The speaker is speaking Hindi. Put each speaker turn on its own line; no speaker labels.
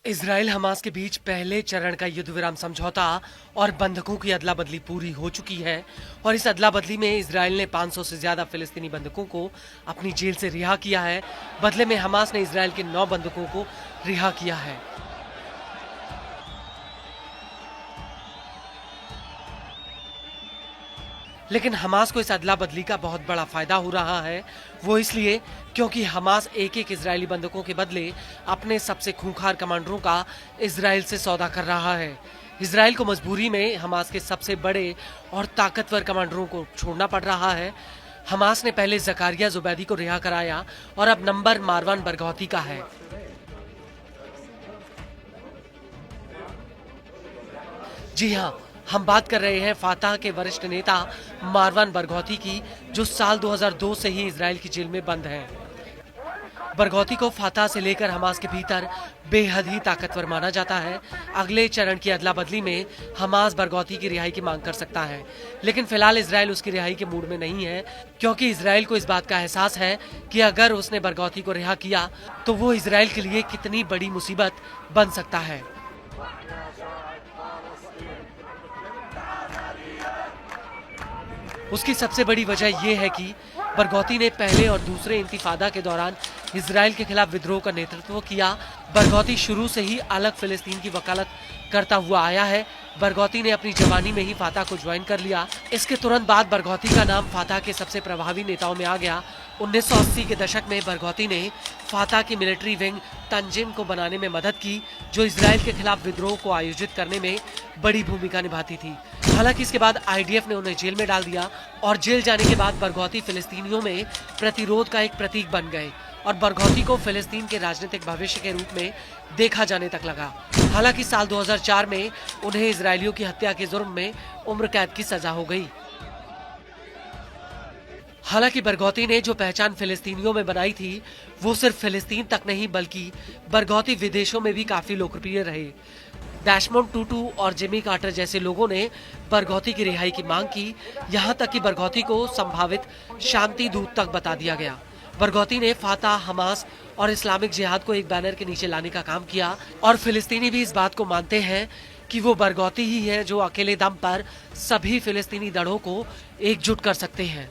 इजराइल हमास के बीच पहले चरण का युद्ध विराम समझौता और बंधकों की अदला बदली पूरी हो चुकी है और इस अदला बदली में इजराइल ने 500 से ज्यादा फिलिस्तीनी बंधकों को अपनी जेल से रिहा किया है। बदले में हमास ने इजराइल के 9 बंधकों को रिहा किया है। लेकिन हमास को इस अदला बदली का बहुत बड़ा फायदा हो रहा है। वो इसलिए क्योंकि हमास एक एक इजरायली बंधकों के बदले अपने सबसे खूंखार कमांडरों का इजराइल से सौदा कर रहा है। इजराइल को मजबूरी में हमास के सबसे बड़े और ताकतवर कमांडरों को छोड़ना पड़ रहा है। हमास ने पहले जकारिया जुबैदी को रिहा कराया और अब नंबर मारवान बरगौती का है। जी हाँ, हम बात कर रहे हैं फातह के वरिष्ठ नेता मारवान बरगौती की, जो साल 2002 से ही इजराइल की जेल में बंद हैं। बरगौती को फातह से लेकर हमास के भीतर बेहद ही ताकतवर माना जाता है। अगले चरण की अदला बदली में हमास बरगौती की रिहाई की मांग कर सकता है, लेकिन फिलहाल इजराइल उसकी रिहाई के मूड में नहीं है, क्योंकि इजराइल को इस बात का एहसास है कि अगर उसने बरगौती को रिहा किया तो वो इजराइल के लिए कितनी बड़ी मुसीबत बन सकता है। उसकी सबसे बड़ी वजह यह है कि बरगौती ने पहले और दूसरे इंतिफादा के दौरान इजराइल के खिलाफ विद्रोह का नेतृत्व किया। बरगौती शुरू से ही अलग फिलिस्तीन की वकालत करता हुआ आया है। बरगौती ने अपनी जवानी में ही फातह को ज्वाइन कर लिया। इसके तुरंत बाद बरगौती का नाम फातह के सबसे प्रभावी नेताओं में आ गया। 1980 के दशक में बरगौती ने फातह की मिलिट्री विंग तंजिम को बनाने में मदद की, जो इजराइल के खिलाफ विद्रोह को आयोजित करने में बड़ी भूमिका निभाती थी। हालांकि इसके बाद आईडीएफ ने उन्हें जेल में डाल दिया और जेल जाने के बाद बरगौती फिलिस्तीनियों में प्रतिरोध का एक प्रतीक बन गए और बरगौती को फिलिस्तीन के राजनीतिक भविष्य के रूप में देखा जाने तक लगा। हालांकि साल 2004 में उन्हें इजरायलियों की हत्या के जुर्म में उम्र कैद की सजा हो गई। हालांकि बरगौती ने जो पहचान फिलिस्तीनियों में बनाई थी, वो सिर्फ फिलिस्तीन तक नहीं बल्कि बरगौती विदेशों में भी काफी लोकप्रिय रहे। डेशमोंड टूटू और जिमी कार्टर जैसे लोगों ने बरगौती की रिहाई की मांग की। यहाँ तक कि बरगौती को संभावित शांति दूत तक बता दिया गया। बरगौती ने फातह, हमास और इस्लामिक जिहाद को एक बैनर के नीचे लाने का काम किया और फिलिस्तीनी भी इस बात को मानते हैं कि वो बरगौती ही है जो अकेले दम पर सभी फिलिस्तीनी दड़ों को एकजुट कर सकते हैं।